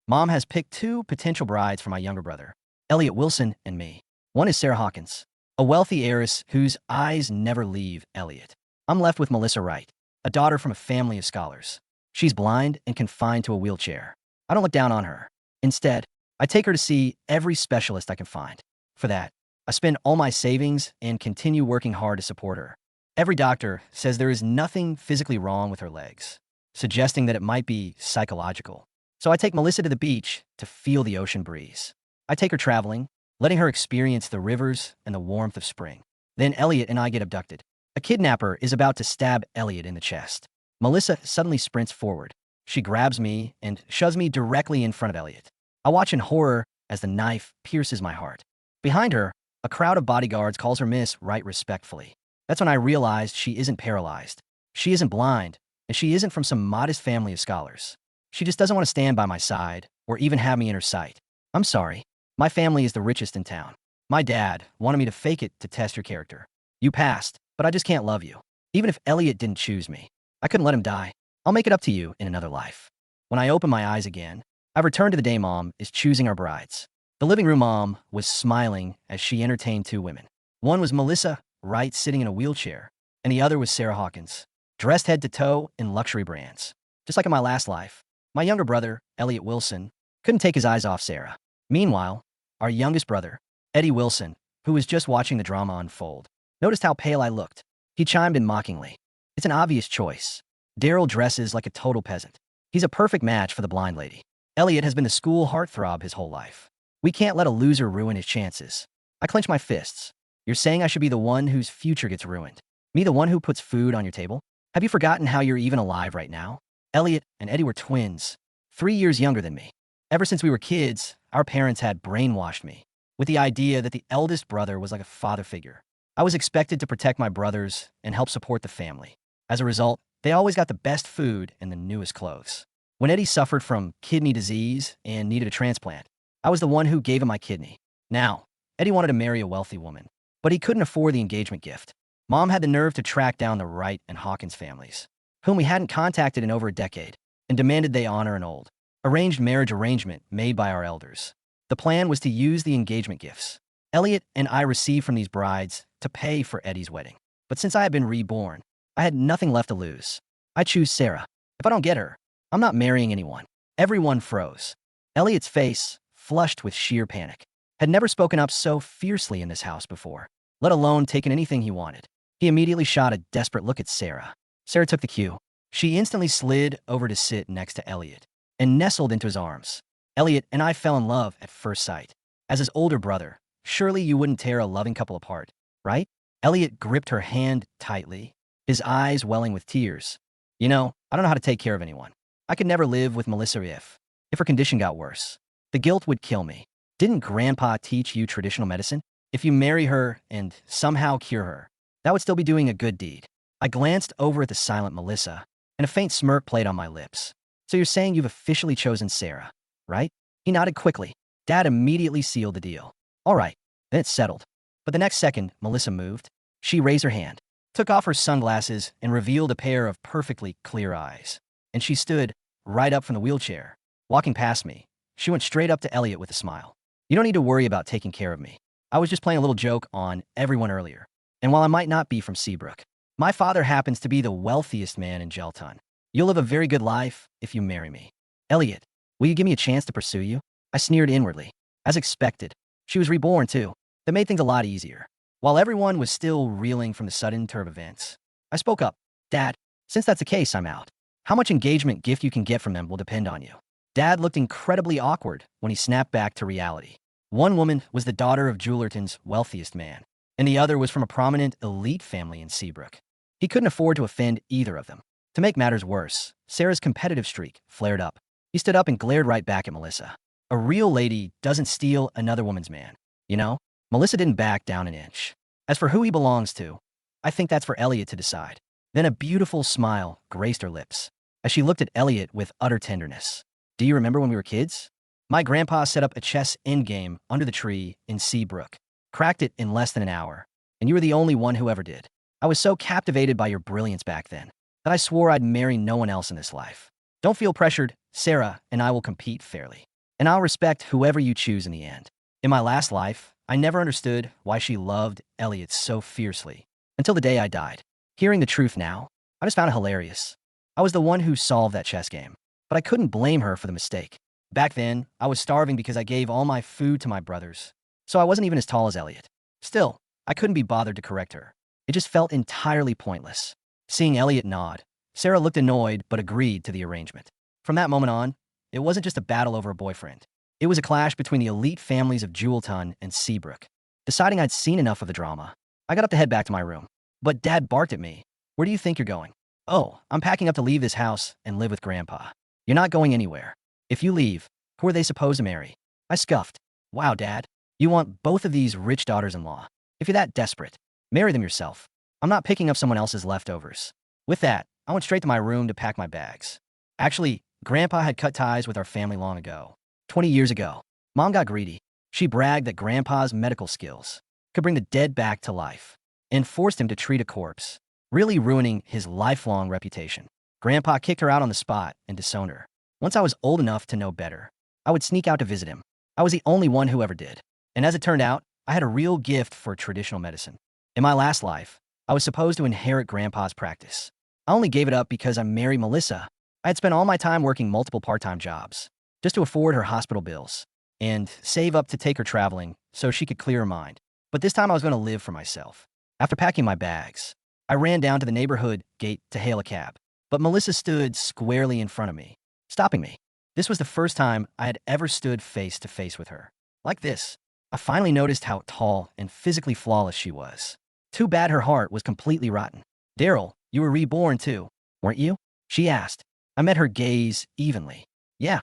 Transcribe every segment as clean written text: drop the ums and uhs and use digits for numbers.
Mom has picked two potential brides for my younger brother, Elliot Wilson and me. One is Sarah Hawkins, a wealthy heiress whose eyes never leave Elliot. I'm left with Melissa Wright, a daughter from a family of scholars. She's blind and confined to a wheelchair. I don't look down on her. Instead, I take her to see every specialist I can find. For that, I spend all my savings and continue working hard to support her. Every doctor says there is nothing physically wrong with her legs, suggesting that it might be psychological. So I take Melissa to the beach to feel the ocean breeze. I take her traveling, letting her experience the rivers and the warmth of spring. Then Elliot and I get abducted. A kidnapper is about to stab Elliot in the chest. Melissa suddenly sprints forward. She grabs me and shoves me directly in front of Elliot. I watch in horror as the knife pierces my heart. Behind her, a crowd of bodyguards calls her Miss Wright respectfully. That's when I realized she isn't paralyzed. She isn't blind, and she isn't from some modest family of scholars. She just doesn't want to stand by my side or even have me in her sight. I'm sorry. My family is the richest in town. My dad wanted me to fake it to test your character. You passed, but I just can't love you. Even if Elliot didn't choose me, I couldn't let him die. I'll make it up to you in another life. When I open my eyes again, I've returned to the day Mom is choosing our brides. The living room Mom was smiling as she entertained two women. One was Melissa Wright sitting in a wheelchair, and the other was Sarah Hawkins, dressed head to toe in luxury brands. Just like in my last life, my younger brother, Elliot Wilson, couldn't take his eyes off Sarah. Meanwhile, our youngest brother, Eddie Wilson, who was just watching the drama unfold, noticed how pale I looked. He chimed in mockingly. It's an obvious choice. Daryl dresses like a total peasant. He's a perfect match for the blind lady. Elliot has been the school heartthrob his whole life. We can't let a loser ruin his chances. I clench my fists. You're saying I should be the one whose future gets ruined? Me, the one who puts food on your table? Have you forgotten how you're even alive right now? Elliot and Eddie were twins, 3 years younger than me. Ever since we were kids, our parents had brainwashed me with the idea that the eldest brother was like a father figure. I was expected to protect my brothers and help support the family. As a result, they always got the best food and the newest clothes. When Eddie suffered from kidney disease and needed a transplant, I was the one who gave him my kidney. Now, Eddie wanted to marry a wealthy woman, but he couldn't afford the engagement gift. Mom had the nerve to track down the Wright and Hawkins families, whom we hadn't contacted in over a decade, and demanded they honor an old, arranged marriage arrangement made by our elders. The plan was to use the engagement gifts Elliot and I received from these brides to pay for Eddie's wedding. But since I had been reborn, I had nothing left to lose. I choose Sarah. If I don't get her, I'm not marrying anyone. Everyone froze. Elliot's face, flushed with sheer panic, had never spoken up so fiercely in this house before, let alone taken anything he wanted. He immediately shot a desperate look at Sarah. Sarah took the cue. She instantly slid over to sit next to Elliot and nestled into his arms. Elliot and I fell in love at first sight. As his older brother, surely you wouldn't tear a loving couple apart, right? Elliot gripped her hand tightly, his eyes welling with tears. You know, I don't know how to take care of anyone. I could never live with Melissa if her condition got worse. The guilt would kill me. Didn't Grandpa teach you traditional medicine? If you marry her and somehow cure her, that would still be doing a good deed. I glanced over at the silent Melissa, and a faint smirk played on my lips. So you're saying you've officially chosen Sarah, right? He nodded quickly. Dad immediately sealed the deal. All right, then it's settled. But the next second, Melissa moved. She raised her hand, took off her sunglasses, and revealed a pair of perfectly clear eyes. And she stood right up from the wheelchair. Walking past me, she went straight up to Elliot with a smile. You don't need to worry about taking care of me. I was just playing a little joke on everyone earlier. And while I might not be from Seabrook, my father happens to be the wealthiest man in Gelton. You'll live a very good life if you marry me. Elliot, will you give me a chance to pursue you? I sneered inwardly. As expected, she was reborn too. That made things a lot easier. While everyone was still reeling from the sudden turn of events, I spoke up. Dad, since that's the case, I'm out. How much engagement gift you can get from them will depend on you. Dad looked incredibly awkward when he snapped back to reality. One woman was the daughter of Jullerton's wealthiest man, and the other was from a prominent elite family in Seabrook. He couldn't afford to offend either of them. To make matters worse, Sarah's competitive streak flared up. He stood up and glared right back at Melissa. A real lady doesn't steal another woman's man. You know, Melissa didn't back down an inch. As for who he belongs to, I think that's for Elliot to decide. Then a beautiful smile graced her lips as she looked at Elliot with utter tenderness. Do you remember when we were kids? My grandpa set up a chess endgame under the tree in Seabrook, cracked it in less than an hour, and you were the only one who ever did. I was so captivated by your brilliance back then that I swore I'd marry no one else in this life. Don't feel pressured. Sarah and I will compete fairly. and I'll respect whoever you choose in the end. In my last life, I never understood why she loved Elliot so fiercely, until the day I died. Hearing the truth now, I just found it hilarious. I was the one who solved that chess game, but I couldn't blame her for the mistake. Back then, I was starving because I gave all my food to my brothers, so I wasn't even as tall as Elliot. Still, I couldn't be bothered to correct her. It just felt entirely pointless. Seeing Elliot nod, Sarah looked annoyed but agreed to the arrangement. From that moment on, it wasn't just a battle over a boyfriend. It was a clash between the elite families of Jewelton and Seabrook. Deciding I'd seen enough of the drama, I got up to head back to my room. But Dad barked at me. "Where do you think you're going?" "Oh, I'm packing up to leave this house and live with Grandpa." "You're not going anywhere. If you leave, who are they supposed to marry?" I scuffed. "Wow, Dad. You want both of these rich daughters-in-law. If you're that desperate, marry them yourself. I'm not picking up someone else's leftovers." With that, I went straight to my room to pack my bags. Actually, Grandpa had cut ties with our family long ago. 20 years ago, Mom got greedy. She bragged that Grandpa's medical skills could bring the dead back to life and forced him to treat a corpse, really ruining his lifelong reputation. Grandpa kicked her out on the spot and disowned her. Once I was old enough to know better, I would sneak out to visit him. I was the only one who ever did. And as it turned out, I had a real gift for traditional medicine. In my last life, I was supposed to inherit Grandpa's practice. I only gave it up because I married Melissa. I had spent all my time working multiple part-time jobs just to afford her hospital bills and save up to take her traveling so she could clear her mind. But this time I was going to live for myself. After packing my bags, I ran down to the neighborhood gate to hail a cab. But Melissa stood squarely in front of me, stopping me. This was the first time I had ever stood face to face with her. Like this, I finally noticed how tall and physically flawless she was. Too bad her heart was completely rotten. "Daryl, you were reborn too, weren't you?" she asked. I met her gaze evenly. Yeah.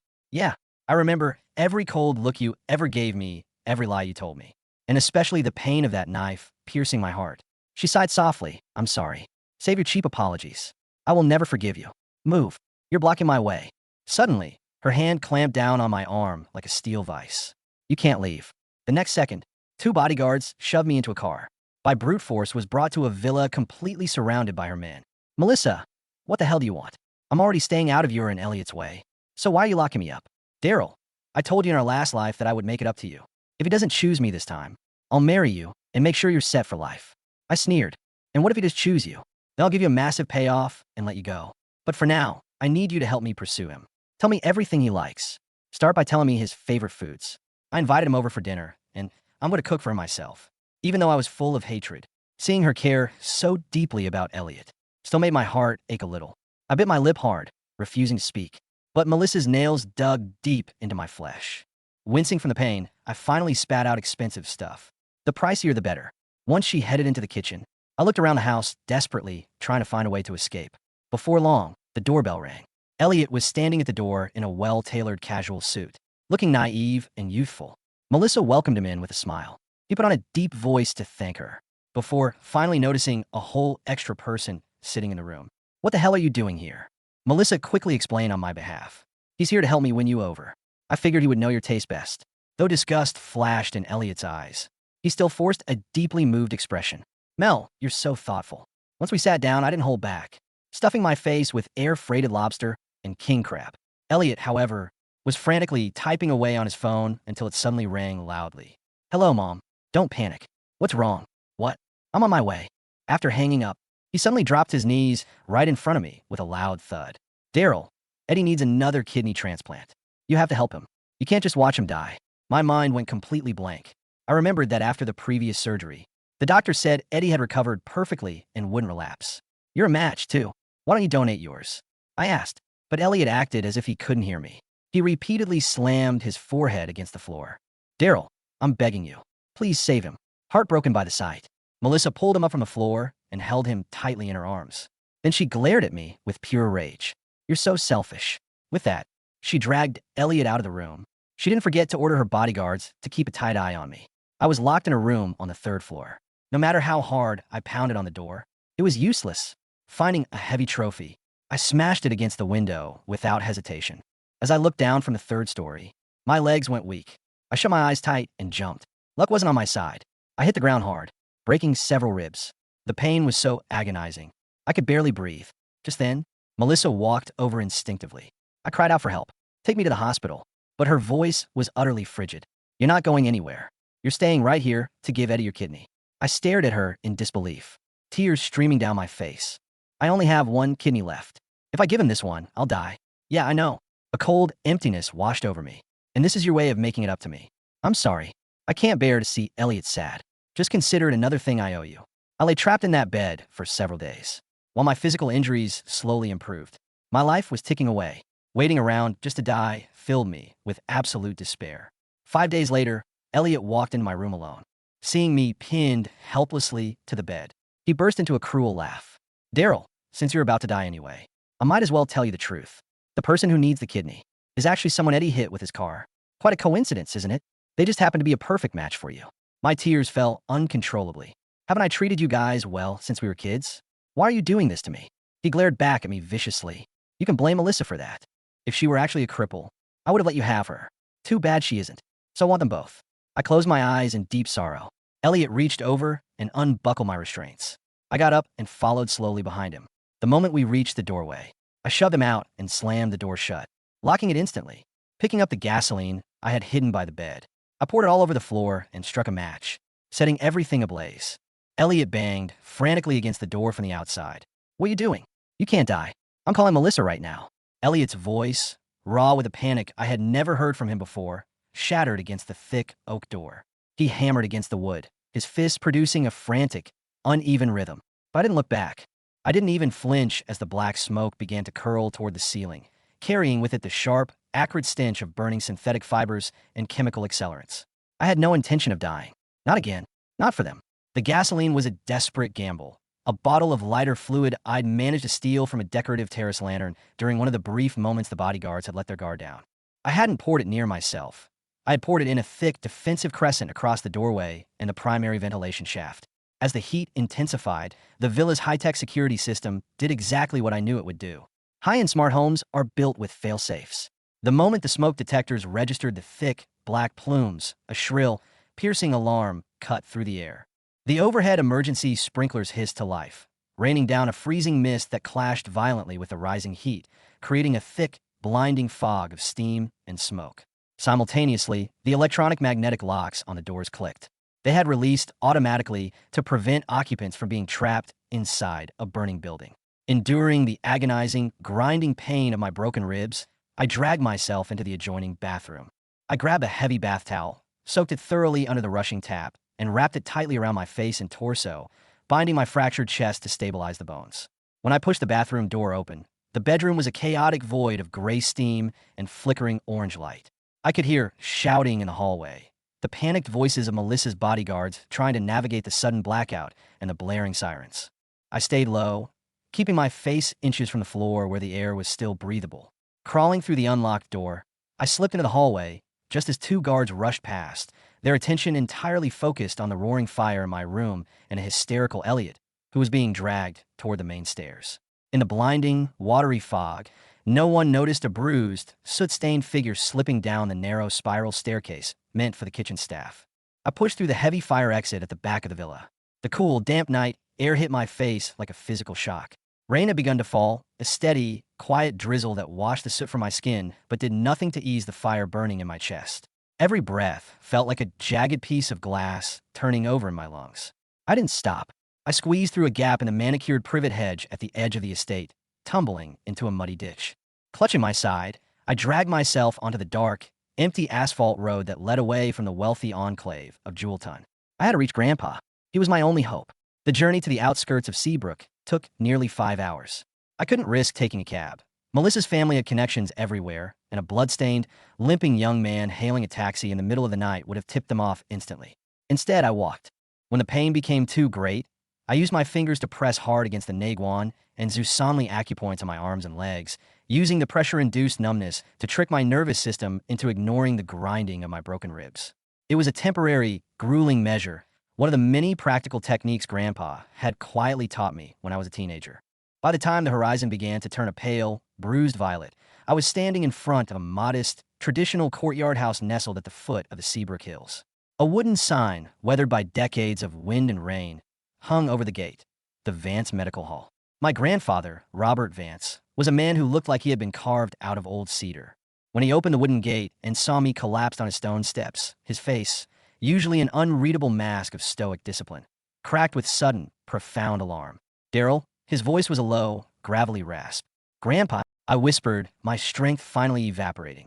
I remember every cold look you ever gave me, every lie you told me, and especially the pain of that knife piercing my heart." She sighed softly. "I'm sorry. Save your cheap apologies. I will never forgive you. Move. You're blocking my way." Suddenly, her hand clamped down on my arm like a steel vise. "You can't leave." The next second, 2 bodyguards shoved me into a car. By brute force, was brought to a villa completely surrounded by her men. "Melissa, what the hell do you want? I'm already staying out of your and Elliot's way. So why are you locking me up?" "Daryl, I told you in our last life that I would make it up to you. If he doesn't choose me this time, I'll marry you and make sure you're set for life." I sneered. "And what if he does choose you? Then I'll give you a massive payoff and let you go. But for now, I need you to help me pursue him. Tell me everything he likes. Start by telling me his favorite foods." I invited him over for dinner, and I'm going to cook for him myself. Even though I was full of hatred, seeing her care so deeply about Elliot still made my heart ache a little. I bit my lip hard, refusing to speak. But Melissa's nails dug deep into my flesh. Wincing from the pain, I finally spat out expensive stuff. The pricier the better. Once she headed into the kitchen, I looked around the house desperately, trying to find a way to escape. Before long, the doorbell rang. Elliot was standing at the door in a well-tailored casual suit, looking naive and youthful. Melissa welcomed him in with a smile. He put on a deep voice to thank her, before finally noticing a whole extra person sitting in the room. "What the hell are you doing here?" Melissa quickly explained on my behalf. "He's here to help me win you over." I figured he would know your taste best. Though disgust flashed in Elliot's eyes, he still forced a deeply moved expression. "Mel, you're so thoughtful." Once we sat down, I didn't hold back, stuffing my face with air-freighted lobster and king crab. Elliot, however, was frantically typing away on his phone until it suddenly rang loudly. "Hello, Mom. Don't panic. What's wrong?" "What?" "I'm on my way." After hanging up, he suddenly dropped his knees right in front of me with a loud thud. "Daryl, Eddie needs another kidney transplant. You have to help him. You can't just watch him die." My mind went completely blank. I remembered that after the previous surgery, the doctor said Eddie had recovered perfectly and wouldn't relapse. "You're a match, too. Why don't you donate yours?" I asked, but Elliot acted as if he couldn't hear me. He repeatedly slammed his forehead against the floor. "Daryl, I'm begging you. Please save him." Heartbroken by the sight, Melissa pulled him up from the floor and held him tightly in her arms. Then she glared at me with pure rage. "You're so selfish." With that, she dragged Elliot out of the room. She didn't forget to order her bodyguards to keep a tight eye on me. I was locked in a room on the 3rd floor. No matter how hard I pounded on the door, it was useless. Finding a heavy trophy, I smashed it against the window without hesitation. As I looked down from the 3rd story, my legs went weak. I shut my eyes tight and jumped. Luck wasn't on my side. I hit the ground hard, breaking several ribs. The pain was so agonizing, I could barely breathe. Just then, Melissa walked over instinctively. I cried out for help. "Take me to the hospital." but her voice was utterly frigid. You're not going anywhere. You're staying right here to give Eddie your kidney. I stared at her in disbelief, tears streaming down my face. I only have one kidney left. If I give him this one, I'll die. Yeah, I know. A cold emptiness washed over me. And this is your way of making it up to me. I'm sorry. I can't bear to see Elliot sad. Just consider it another thing I owe you. I lay trapped in that bed for several days. While my physical injuries slowly improved, my life was ticking away. Waiting around just to die filled me with absolute despair. 5 days later, Elliot walked into my room alone. Seeing me pinned helplessly to the bed, he burst into a cruel laugh. Daryl, since you're about to die anyway, I might as well tell you the truth. The person who needs the kidney is actually someone Eddie hit with his car. Quite a coincidence, isn't it? They just happen to be a perfect match for you. My tears fell uncontrollably. Haven't I treated you guys well since we were kids? Why are you doing this to me? He glared back at me viciously. You can blame Melissa for that. If she were actually a cripple, I would have let you have her. Too bad she isn't. So I want them both. I closed my eyes in deep sorrow. Elliot reached over and unbuckled my restraints. I got up and followed slowly behind him. The moment we reached the doorway, I shoved him out and slammed the door shut, locking it instantly. Picking up the gasoline I had hidden by the bed, I poured it all over the floor and struck a match, setting everything ablaze. Elliot banged frantically against the door from the outside. What are you doing? You can't die. I'm calling Melissa right now. Elliot's voice, raw with a panic I had never heard from him before, shattered against the thick oak door. He hammered against the wood, his fists producing a frantic, uneven rhythm. But I didn't look back. I didn't even flinch as the black smoke began to curl toward the ceiling, carrying with it the sharp, acrid stench of burning synthetic fibers and chemical accelerants. I had no intention of dying. Not again. Not for them. The gasoline was a desperate gamble. A bottle of lighter fluid I'd managed to steal from a decorative terrace lantern during one of the brief moments the bodyguards had let their guard down. I hadn't poured it near myself. I had poured it in a thick, defensive crescent across the doorway and the primary ventilation shaft. As the heat intensified, the villa's high-tech security system did exactly what I knew it would do. High-end smart homes are built with fail-safes. The moment the smoke detectors registered the thick, black plumes, a shrill, piercing alarm cut through the air. The overhead emergency sprinklers hissed to life, raining down a freezing mist that clashed violently with the rising heat, creating a thick, blinding fog of steam and smoke. Simultaneously, the electronic magnetic locks on the doors clicked. They had released automatically to prevent occupants from being trapped inside a burning building. Enduring the agonizing, grinding pain of my broken ribs, I dragged myself into the adjoining bathroom. I grabbed a heavy bath towel, soaked it thoroughly under the rushing tap, and wrapped it tightly around my face and torso, binding my fractured chest to stabilize the bones. When I pushed the bathroom door open, the bedroom was a chaotic void of gray steam and flickering orange light. I could hear shouting in the hallway, the panicked voices of Melissa's bodyguards trying to navigate the sudden blackout and the blaring sirens. I stayed low, keeping my face inches from the floor where the air was still breathable. Crawling through the unlocked door, I slipped into the hallway just as 2 guards rushed past, their attention entirely focused on the roaring fire in my room and a hysterical Elliot, who was being dragged toward the main stairs. In the blinding, watery fog, no one noticed a bruised, soot-stained figure slipping down the narrow spiral staircase meant for the kitchen staff. I pushed through the heavy fire exit at the back of the villa. The cool, damp night air hit my face like a physical shock. Rain had begun to fall, a steady, quiet drizzle that washed the soot from my skin but did nothing to ease the fire burning in my chest. Every breath felt like a jagged piece of glass turning over in my lungs. I didn't stop. I squeezed through a gap in the manicured privet hedge at the edge of the estate, tumbling into a muddy ditch. Clutching my side, I dragged myself onto the dark, empty asphalt road that led away from the wealthy enclave of Jewelton. I had to reach Grandpa. He was my only hope. The journey to the outskirts of Seabrook took nearly 5 hours. I couldn't risk taking a cab. Melissa's family had connections everywhere, and a blood-stained, limping young man hailing a taxi in the middle of the night would have tipped them off instantly. Instead, I walked. When the pain became too great, I used my fingers to press hard against the Naguan and Zusanli acupoints on my arms and legs, using the pressure-induced numbness to trick my nervous system into ignoring the grinding of my broken ribs. It was a temporary, grueling measure, one of the many practical techniques Grandpa had quietly taught me when I was a teenager. By the time the horizon began to turn a pale, bruised violet, I was standing in front of a modest, traditional courtyard house nestled at the foot of the Seabrook Hills. A wooden sign, weathered by decades of wind and rain, hung over the gate, the Vance Medical Hall. My grandfather, Robert Vance, was a man who looked like he had been carved out of old cedar. When he opened the wooden gate and saw me collapsed on his stone steps, his face, usually an unreadable mask of stoic discipline, cracked with sudden, profound alarm. "Daryl," his voice was a low, gravelly rasp. "Grandpa," I whispered, my strength finally evaporating.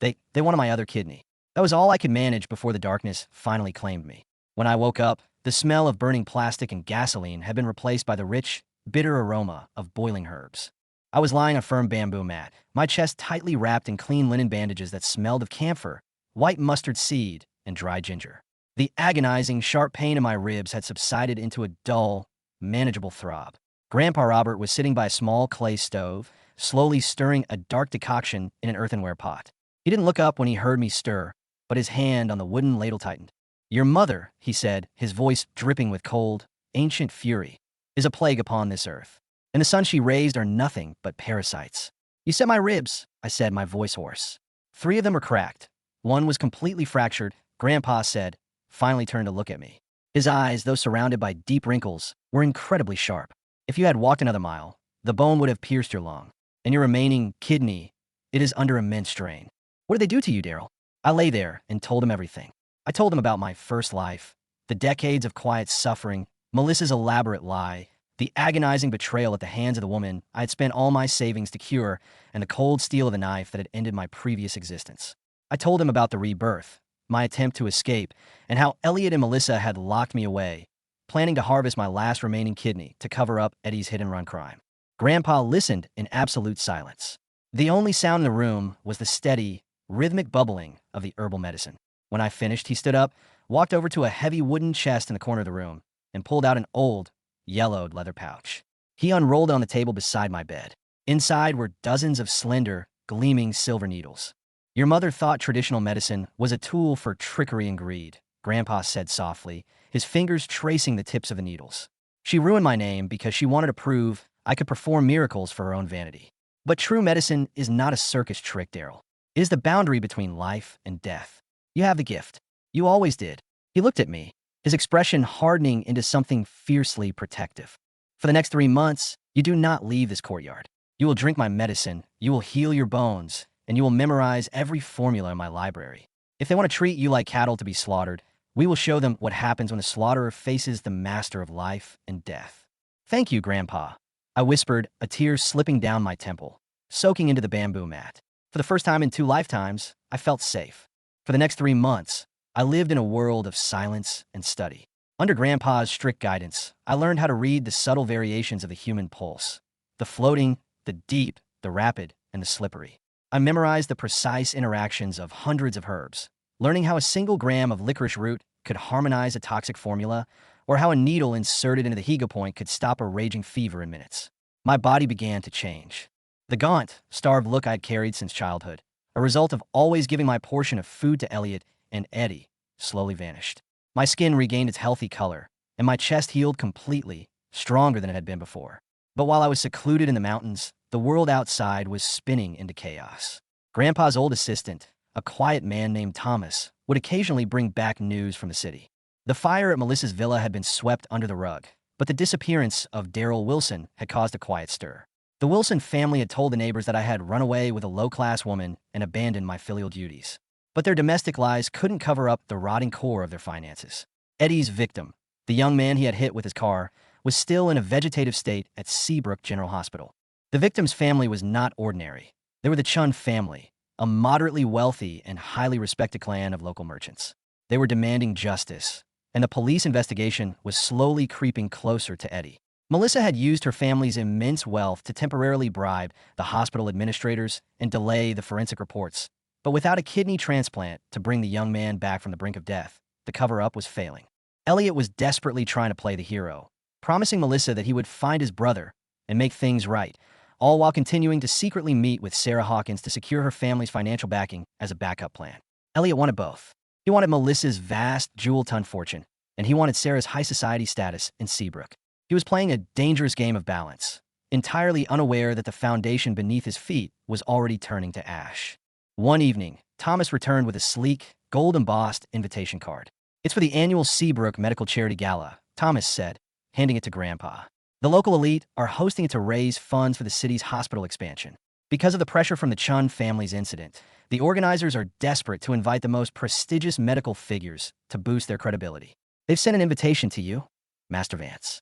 They wanted my other kidney. That was all I could manage before the darkness finally claimed me. When I woke up, the smell of burning plastic and gasoline had been replaced by the rich, bitter aroma of boiling herbs. I was lying on a firm bamboo mat, my chest tightly wrapped in clean linen bandages that smelled of camphor, white mustard seed, and dry ginger. The agonizing, sharp pain in my ribs had subsided into a dull, manageable throb. Grandpa Robert was sitting by a small clay stove, slowly stirring a dark decoction in an earthenware pot. He didn't look up when he heard me stir, but his hand on the wooden ladle tightened. "Your mother," he said, his voice dripping with cold, ancient fury, "is a plague upon this earth. And the sons she raised are nothing but parasites." "You set my ribs," I said, my voice hoarse. "3 of them are cracked. One was completely fractured," Grandpa said, finally turned to look at me. His eyes, though surrounded by deep wrinkles, were incredibly sharp. "If you had walked another mile, the bone would have pierced your lung. And your remaining kidney, it is under immense strain." "What did they do to you, Daryl?" I lay there and told him everything. I told him about my first life, the decades of quiet suffering, Melissa's elaborate lie, the agonizing betrayal at the hands of the woman I had spent all my savings to cure, and the cold steel of the knife that had ended my previous existence. I told him about the rebirth, my attempt to escape, and how Elliot and Melissa had locked me away, planning to harvest my last remaining kidney to cover up Eddie's hit-and-run crime. Grandpa listened in absolute silence. The only sound in the room was the steady, rhythmic bubbling of the herbal medicine. When I finished, he stood up, walked over to a heavy wooden chest in the corner of the room, and pulled out an old, yellowed leather pouch. He unrolled it on the table beside my bed. Inside were dozens of slender, gleaming silver needles. "Your mother thought traditional medicine was a tool for trickery and greed," Grandpa said softly, his fingers tracing the tips of the needles. "She ruined my name because she wanted to prove I could perform miracles for her own vanity. But true medicine is not a circus trick, Daryl. It is the boundary between life and death. You have the gift. You always did." He looked at me, his expression hardening into something fiercely protective. "For the next 3 months, you do not leave this courtyard. You will drink my medicine, you will heal your bones, and you will memorize every formula in my library. If they want to treat you like cattle to be slaughtered, we will show them what happens when the slaughterer faces the master of life and death." "Thank you, Grandpa," I whispered, a tear slipping down my temple, soaking into the bamboo mat. For the first time in 2 lifetimes, I felt safe. For the next 3 months, I lived in a world of silence and study. Under Grandpa's strict guidance, I learned how to read the subtle variations of the human pulse, the floating, the deep, the rapid, and the slippery. I memorized the precise interactions of hundreds of herbs, learning how a single gram of licorice root could harmonize a toxic formula, or how a needle inserted into the Higa point could stop a raging fever in minutes. My body began to change. The gaunt, starved look I'd carried since childhood, a result of always giving my portion of food to Elliot and Eddie, slowly vanished. My skin regained its healthy color, and my chest healed completely, stronger than it had been before. But while I was secluded in the mountains, the world outside was spinning into chaos. Grandpa's old assistant, a quiet man named Thomas, would occasionally bring back news from the city. The fire at Melissa's villa had been swept under the rug, but the disappearance of Elliot Wilson had caused a quiet stir. The Wilson family had told the neighbors that I had run away with a low-class woman and abandoned my filial duties. But their domestic lies couldn't cover up the rotting core of their finances. Eddie's victim, the young man he had hit with his car, was still in a vegetative state at Seabrook General Hospital. The victim's family was not ordinary. They were the Chun family, a moderately wealthy and highly respected clan of local merchants. They were demanding justice, and the police investigation was slowly creeping closer to Eddie. Melissa had used her family's immense wealth to temporarily bribe the hospital administrators and delay the forensic reports. But without a kidney transplant to bring the young man back from the brink of death, the cover-up was failing. Elliot was desperately trying to play the hero, promising Melissa that he would find his brother and make things right, all while continuing to secretly meet with Sarah Hawkins to secure her family's financial backing as a backup plan. Elliot wanted both. He wanted Melissa's vast jewel-ton fortune, and he wanted Sarah's high society status in Seabrook. He was playing a dangerous game of balance, entirely unaware that the foundation beneath his feet was already turning to ash. One evening, Thomas returned with a sleek, gold-embossed invitation card. "It's for the annual Seabrook Medical Charity Gala," Thomas said, handing it to Grandpa. "The local elite are hosting it to raise funds for the city's hospital expansion. Because of the pressure from the Chun family's incident, The organizers are desperate to invite the most prestigious medical figures to boost their credibility. They've sent an invitation to you, Master Vance.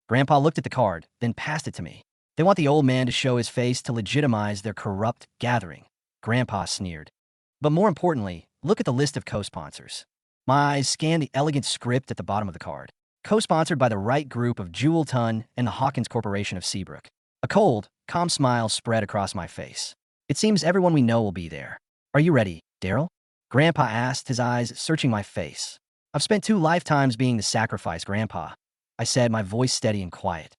Grandpa looked at the card, then passed it to me. They want the old man to show his face to legitimize their corrupt gathering. Grandpa sneered. But more importantly, look at the list of co-sponsors. My eyes scanned the elegant script at the bottom of the card. Co-sponsored by the Wright Group of Jewelton and the Hawkins Corporation of Seabrook. A cold, calm smile spread across my face. It seems everyone we know will be there. Are you ready, Daryl? Grandpa asked, his eyes searching my face. I've spent 2 lifetimes being the sacrifice, Grandpa, I said, my voice steady and quiet.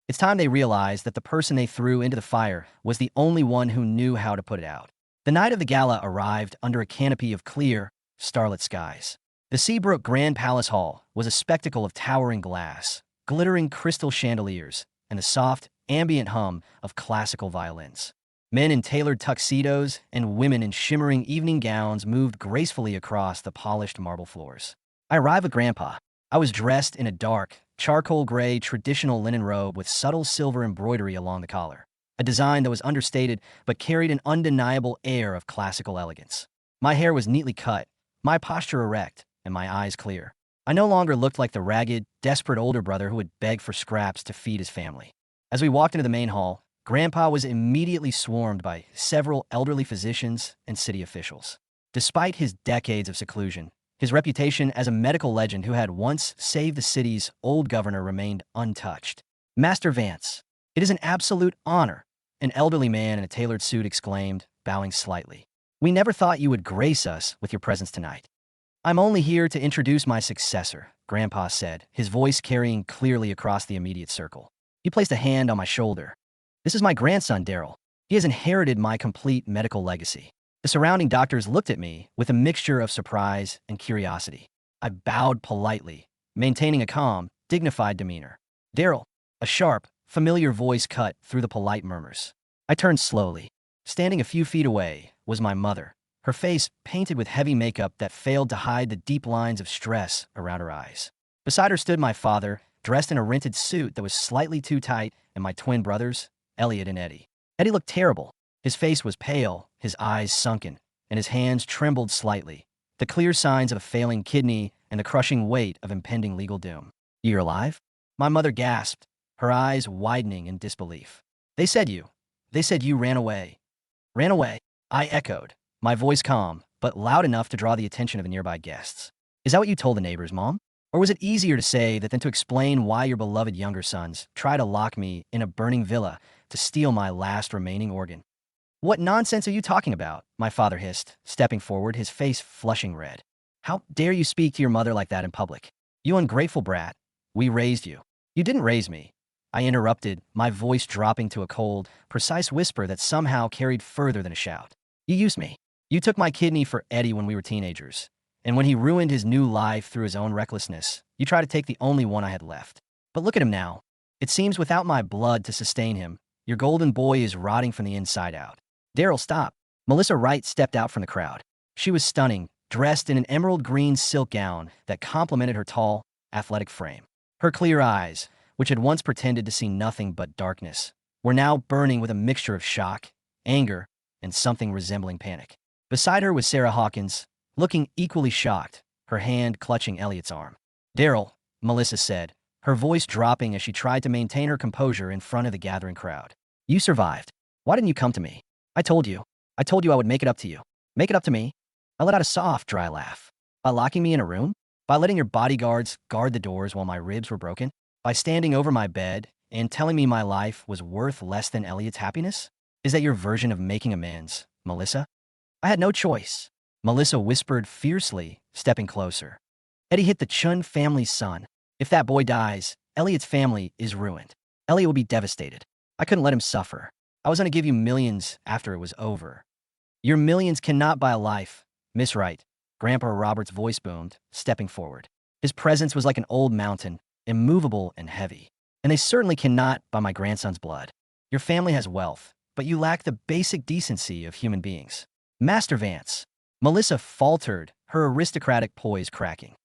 It's time they realized that the person they threw into the fire was the only one who knew how to put it out. The night of the gala arrived under a canopy of clear, starlit skies. The Seabrook Grand Palace Hall was a spectacle of towering glass, glittering crystal chandeliers, and the soft, ambient hum of classical violins. Men in tailored tuxedos and women in shimmering evening gowns moved gracefully across the polished marble floors. I arrived with Grandpa. I was dressed in a dark, charcoal gray traditional linen robe with subtle silver embroidery along the collar, a design that was understated but carried an undeniable air of classical elegance. My hair was neatly cut, my posture erect, and my eyes clear. I no longer looked like the ragged, desperate older brother who would beg for scraps to feed his family. As we walked into the main hall, Grandpa was immediately swarmed by several elderly physicians and city officials. Despite his decades of seclusion, his reputation as a medical legend who had once saved the city's old governor remained untouched. Master Vance, it is an absolute honor, an elderly man in a tailored suit exclaimed, bowing slightly. We never thought you would grace us with your presence tonight. I'm only here to introduce my successor, Grandpa said, his voice carrying clearly across the immediate circle. He placed a hand on my shoulder. This is my grandson, Daryl. He has inherited my complete medical legacy. The surrounding doctors looked at me with a mixture of surprise and curiosity. I bowed politely, maintaining a calm, dignified demeanor. Daryl, a sharp, familiar voice cut through the polite murmurs. I turned slowly. Standing a few feet away was my mother, her face painted with heavy makeup that failed to hide the deep lines of stress around her eyes. Beside her stood my father, dressed in a rented suit that was slightly too tight, and my twin brothers, Elliot and Eddie. Eddie looked terrible. His face was pale, his eyes sunken, and his hands trembled slightly, the clear signs of a failing kidney and the crushing weight of impending legal doom. You're alive? My mother gasped, her eyes widening in disbelief. They said you ran away. Ran away? I echoed, my voice calm, but loud enough to draw the attention of the nearby guests. Is that what you told the neighbors, Mom? Or was it easier to say that than to explain why your beloved younger sons tried to lock me in a burning villa to steal my last remaining organ? What nonsense are you talking about? My father hissed, stepping forward, his face flushing red. How dare you speak to your mother like that in public? You ungrateful brat. We raised you. You didn't raise me. I interrupted, my voice dropping to a cold, precise whisper that somehow carried further than a shout. You used me. You took my kidney for Eddie when we were teenagers. And when he ruined his new life through his own recklessness, you tried to take the only one I had left. But look at him now. It seems without my blood to sustain him, your golden boy is rotting from the inside out. Daryl, stop. Melissa Wright stepped out from the crowd. She was stunning, dressed in an emerald green silk gown that complemented her tall, athletic frame. Her clear eyes, which had once pretended to see nothing but darkness, were now burning with a mixture of shock, anger, and something resembling panic. Beside her was Sarah Hawkins, looking equally shocked, her hand clutching Elliot's arm. Daryl, Melissa said, her voice dropping as she tried to maintain her composure in front of the gathering crowd. You survived. Why didn't you come to me? I told you I would make it up to you. Make it up to me? I let out a soft, dry laugh. By locking me in a room? By letting your bodyguards guard the doors while my ribs were broken? By standing over my bed and telling me my life was worth less than Elliot's happiness? Is that your version of making amends, Melissa? I had no choice. Melissa whispered fiercely, stepping closer. Eddie hit the Chun family's son. If that boy dies, Elliot's family is ruined. Elliot will be devastated. I couldn't let him suffer. I was going to give you millions after it was over. Your millions cannot buy a life, Miss Wright. Grandpa Robert's voice boomed, stepping forward. His presence was like an old mountain, immovable and heavy. And they certainly cannot buy my grandson's blood. Your family has wealth, but you lack the basic decency of human beings. Master Vance. Melissa faltered, her aristocratic poise cracking.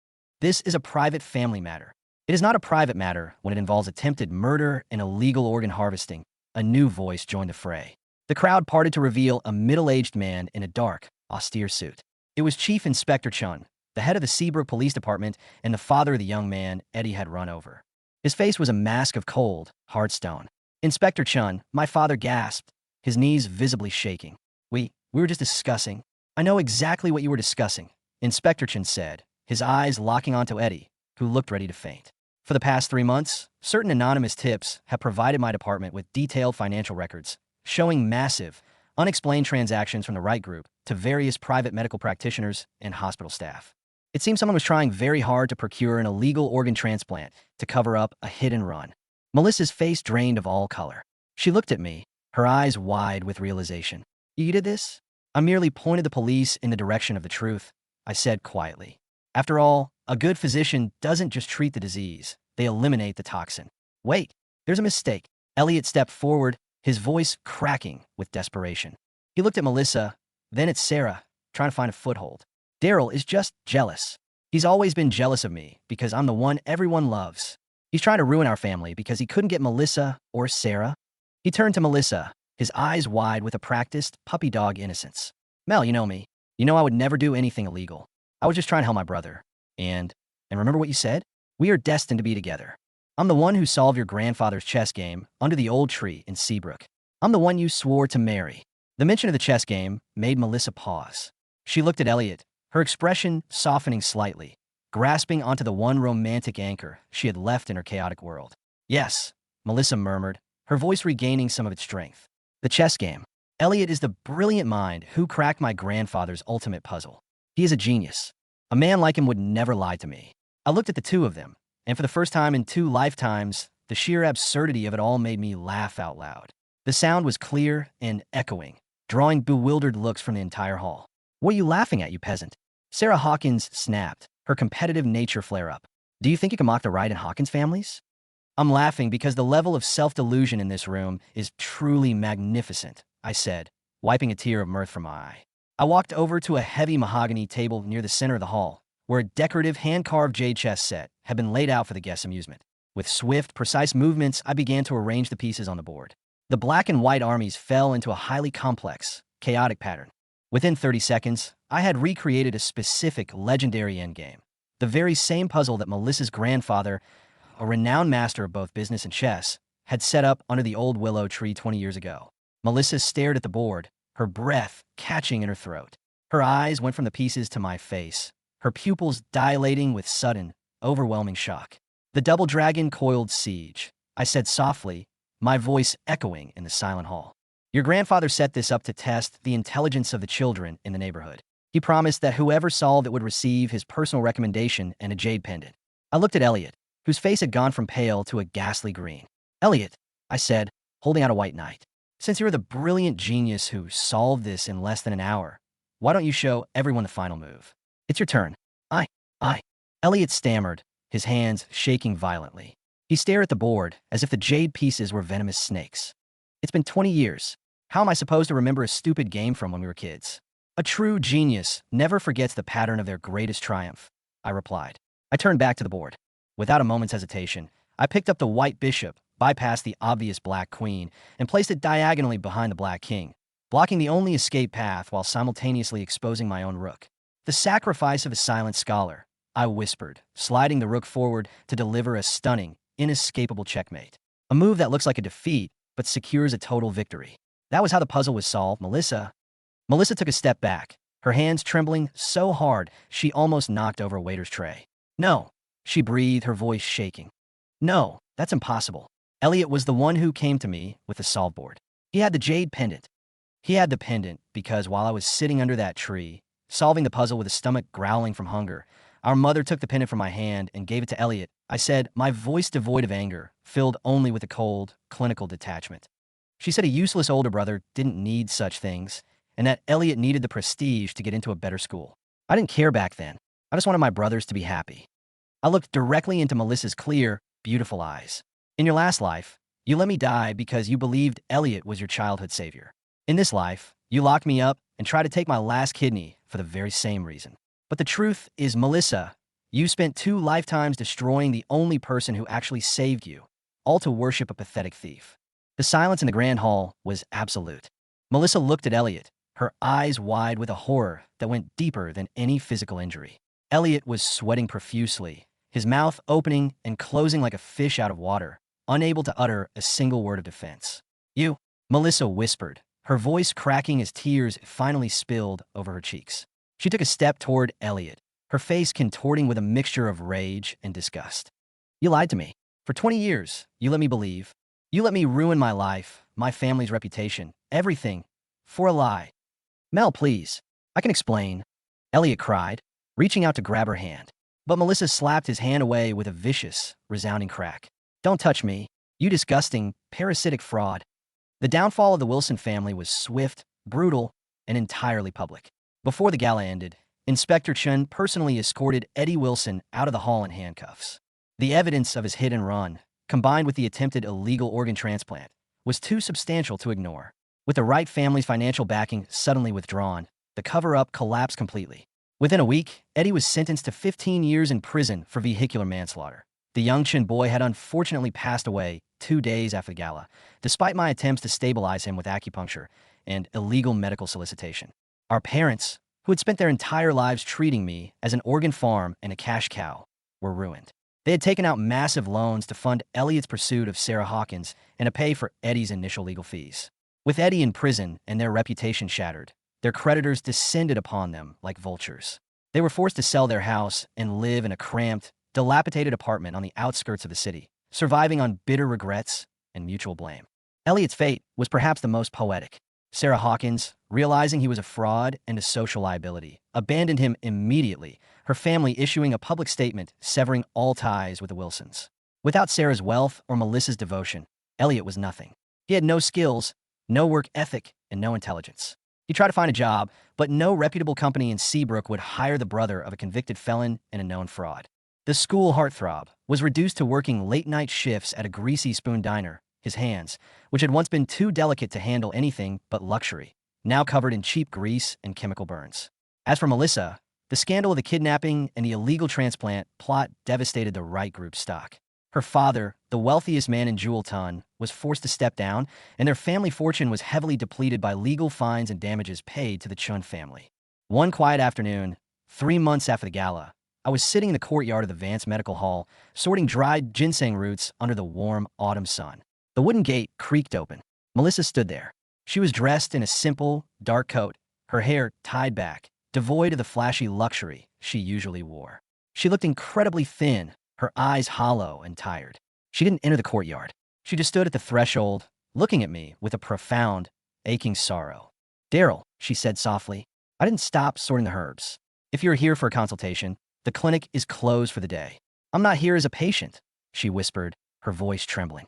This is a private family matter. It is not a private matter when it involves attempted murder and illegal organ harvesting. A new voice joined the fray. The crowd parted to reveal a middle-aged man in a dark, austere suit. It was Chief Inspector Chun, the head of the Seabrook Police Department and the father of the young man Eddie had run over. His face was a mask of cold, hard stone. Inspector Chun, my father gasped, his knees visibly shaking. We were just discussing. I know exactly what you were discussing, Inspector Chun said, his eyes locking onto Eddie, who looked ready to faint. For the past 3 months, certain anonymous tips have provided my department with detailed financial records, showing massive, unexplained transactions from the Wright Group to various private medical practitioners and hospital staff. It seems someone was trying very hard to procure an illegal organ transplant to cover up a hit and run. Melissa's face drained of all color. She looked at me, her eyes wide with realization. You did this? I merely pointed the police in the direction of the truth, I said quietly. After all, a good physician doesn't just treat the disease, they eliminate the toxin. Wait, there's a mistake. Elliot stepped forward, his voice cracking with desperation. He looked at Melissa, then at Sarah, trying to find a foothold. Daryl is just jealous. He's always been jealous of me because I'm the one everyone loves. He's trying to ruin our family because he couldn't get Melissa or Sarah. He turned to Melissa, his eyes wide with a practiced puppy dog innocence. Mel, you know me. You know I would never do anything illegal. I was just trying to help my brother. And remember what you said? We are destined to be together. I'm the one who solved your grandfather's chess game under the old tree in Seabrook. I'm the one you swore to marry. The mention of the chess game made Melissa pause. She looked at Elliot, her expression softening slightly, grasping onto the one romantic anchor she had left in her chaotic world. Yes, Melissa murmured, her voice regaining some of its strength. The chess game. Elliot is the brilliant mind who cracked my grandfather's ultimate puzzle. He is a genius. A man like him would never lie to me. I looked at the two of them, and for the first time in 2 lifetimes, the sheer absurdity of it all made me laugh out loud. The sound was clear and echoing, drawing bewildered looks from the entire hall. What are you laughing at, you peasant? Sarah Hawkins snapped, her competitive nature flare up. Do you think you can mock the Wright and Hawkins families? I'm laughing because the level of self-delusion in this room is truly magnificent, I said, wiping a tear of mirth from my eye. I walked over to a heavy mahogany table near the center of the hall, where a decorative hand-carved jade chess set had been laid out for the guests' amusement. With swift, precise movements, I began to arrange the pieces on the board. The black and white armies fell into a highly complex, chaotic pattern. Within 30 seconds, I had recreated a specific legendary endgame, the very same puzzle that Melissa's grandfather, a renowned master of both business and chess, had set up under the old willow tree 20 years ago. Melissa stared at the board, her breath catching in her throat. Her eyes went from the pieces to my face, her pupils dilating with sudden, overwhelming shock. The double dragon coiled siege, I said softly, my voice echoing in the silent hall. Your grandfather set this up to test the intelligence of the children in the neighborhood. He promised that whoever solved it would receive his personal recommendation and a jade pendant. I looked at Elliot, whose face had gone from pale to a ghastly green. Elliot, I said, holding out a white knight. Since you're the brilliant genius who solved this in less than an hour, why don't you show everyone the final move? It's your turn. I. Elliot stammered, his hands shaking violently. He stared at the board as if the jade pieces were venomous snakes. It's been 20 years. How am I supposed to remember a stupid game from when we were kids? A true genius never forgets the pattern of their greatest triumph, I replied. I turned back to the board. Without a moment's hesitation, I picked up the white bishop, bypassed the obvious black queen, and placed it diagonally behind the black king, blocking the only escape path while simultaneously exposing my own rook. The sacrifice of a silent scholar, I whispered, sliding the rook forward to deliver a stunning, inescapable checkmate. A move that looks like a defeat, but secures a total victory. That was how the puzzle was solved, Melissa. Melissa took a step back, her hands trembling so hard she almost knocked over a waiter's tray. No, she breathed, her voice shaking. No, that's impossible. Elliot was the one who came to me with the solve board. He had the jade pendant. He had the pendant because while I was sitting under that tree, solving the puzzle with a stomach growling from hunger, our mother took the pendant from my hand and gave it to Elliot. I said, my voice devoid of anger, filled only with a cold, clinical detachment. She said a useless older brother didn't need such things, and that Elliot needed the prestige to get into a better school. I didn't care back then. I just wanted my brothers to be happy. I looked directly into Melissa's clear, beautiful eyes. In your last life, you let me die because you believed Elliot was your childhood savior. In this life, you locked me up and tried to take my last kidney for the very same reason. But the truth is, Melissa, you spent 2 lifetimes destroying the only person who actually saved you, all to worship a pathetic thief. The silence in the grand hall was absolute. Melissa looked at Elliot, her eyes wide with a horror that went deeper than any physical injury. Elliot was sweating profusely, his mouth opening and closing like a fish out of water, unable to utter a single word of defense. "You," Melissa whispered, her voice cracking as tears finally spilled over her cheeks. She took a step toward Elliot, her face contorting with a mixture of rage and disgust. "You lied to me. For 20 years, you let me believe. You let me ruin my life, my family's reputation, everything, for a lie." "Mel, please. I can explain," Elliot cried, reaching out to grab her hand. But Melissa slapped his hand away with a vicious, resounding crack. "Don't touch me, you disgusting, parasitic fraud." The downfall of the Wilson family was swift, brutal, and entirely public. Before the gala ended, Inspector Chun personally escorted Eddie Wilson out of the hall in handcuffs. The evidence of his hit and run, combined with the attempted illegal organ transplant, was too substantial to ignore. With the Wright family's financial backing suddenly withdrawn, the cover-up collapsed completely. Within a week, Eddie was sentenced to 15 years in prison for vehicular manslaughter. The young Chin boy had unfortunately passed away 2 days after the gala, despite my attempts to stabilize him with acupuncture and illegal medical solicitation. Our parents, who had spent their entire lives treating me as an organ farm and a cash cow, were ruined. They had taken out massive loans to fund Elliot's pursuit of Sarah Hawkins and to pay for Eddie's initial legal fees. With Eddie in prison and their reputation shattered, their creditors descended upon them like vultures. They were forced to sell their house and live in a cramped, dilapidated apartment on the outskirts of the city, surviving on bitter regrets and mutual blame. Elliot's fate was perhaps the most poetic. Sarah Hawkins, realizing he was a fraud and a social liability, abandoned him immediately, her family issuing a public statement severing all ties with the Wilsons. Without Sarah's wealth or Melissa's devotion, Elliot was nothing. He had no skills, no work ethic, and no intelligence. He tried to find a job, but no reputable company in Seabrook would hire the brother of a convicted felon and a known fraud. The school heartthrob was reduced to working late-night shifts at a greasy spoon diner, his hands, which had once been too delicate to handle anything but luxury, now covered in cheap grease and chemical burns. As for Melissa, the scandal of the kidnapping and the illegal transplant plot devastated the Wright Group's stock. Her father, the wealthiest man in Elliot.I'm, was forced to step down, and their family fortune was heavily depleted by legal fines and damages paid to the Chun family. One quiet afternoon, 3 months after the gala, I was sitting in the courtyard of the Vance Medical Hall, sorting dried ginseng roots under the warm autumn sun. The wooden gate creaked open. Melissa stood there. She was dressed in a simple, dark coat, her hair tied back, devoid of the flashy luxury she usually wore. She looked incredibly thin, her eyes hollow and tired. She didn't enter the courtyard. She just stood at the threshold, looking at me with a profound, aching sorrow. "Daryl," she said softly, "I didn't stop sorting the herbs. If you're here for a consultation, the clinic is closed for the day. I'm not here as a patient," she whispered, her voice trembling.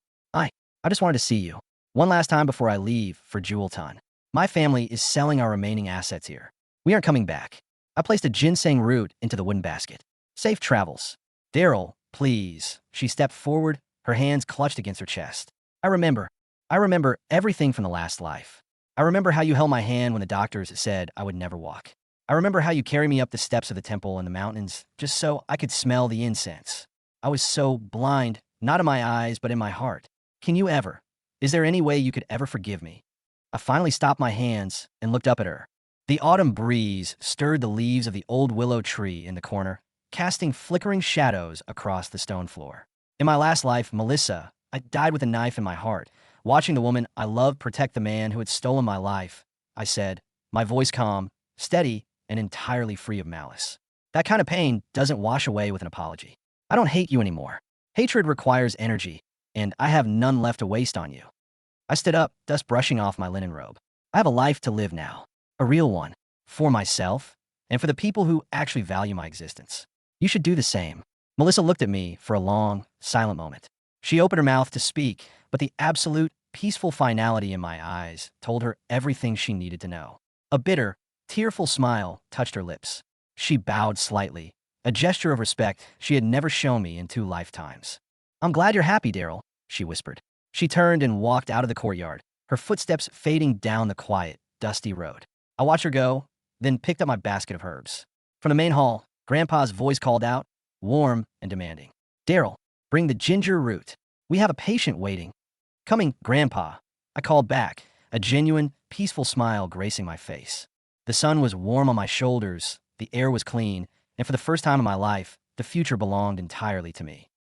I just wanted to see you. One last time before I leave for Elliot.I'm. My family is selling our remaining assets here. We aren't coming back." I placed a ginseng root into the wooden basket. "Safe travels." "Daryl, please." She stepped forward, her hands clutched against her chest. I remember everything from the last life. I remember how you held my hand when the doctors said I would never walk. I remember how you carried me up the steps of the temple in the mountains just so I could smell the incense. I was so blind, not in my eyes, but in my heart. Is there any way you could ever forgive me? I finally stopped my hands and looked up at her. The autumn breeze stirred the leaves of the old willow tree in the corner, casting flickering shadows across the stone floor. In my last life, Melissa, I died with a knife in my heart, watching the woman I loved protect the man who had stolen my life. I said, my voice calm, steady, and entirely free of malice. That kind of pain doesn't wash away with an apology. I don't hate you anymore. Hatred requires energy, and I have none left to waste on you. I stood up, dust brushing off my linen robe. I have a life to live now, a real one, for myself, and for the people who actually value my existence. You should do the same. Melissa looked at me for a long, silent moment. She opened her mouth to speak, but the absolute, peaceful finality in my eyes told her everything she needed to know. A bitter, tearful smile touched her lips. She bowed slightly, a gesture of respect she had never shown me in 2 lifetimes. I'm glad you're happy, Daryl, she whispered. She turned and walked out of the courtyard, her footsteps fading down the quiet, dusty road. I watched her go, then picked up my basket of herbs. From the main hall, Grandpa's voice called out, warm and demanding. Daryl, bring the ginger root. We have a patient waiting. Coming, Grandpa, I called back, a genuine, peaceful smile gracing my face. The sun was warm on my shoulders, the air was clean, and for the first time in my life, the future belonged entirely to me.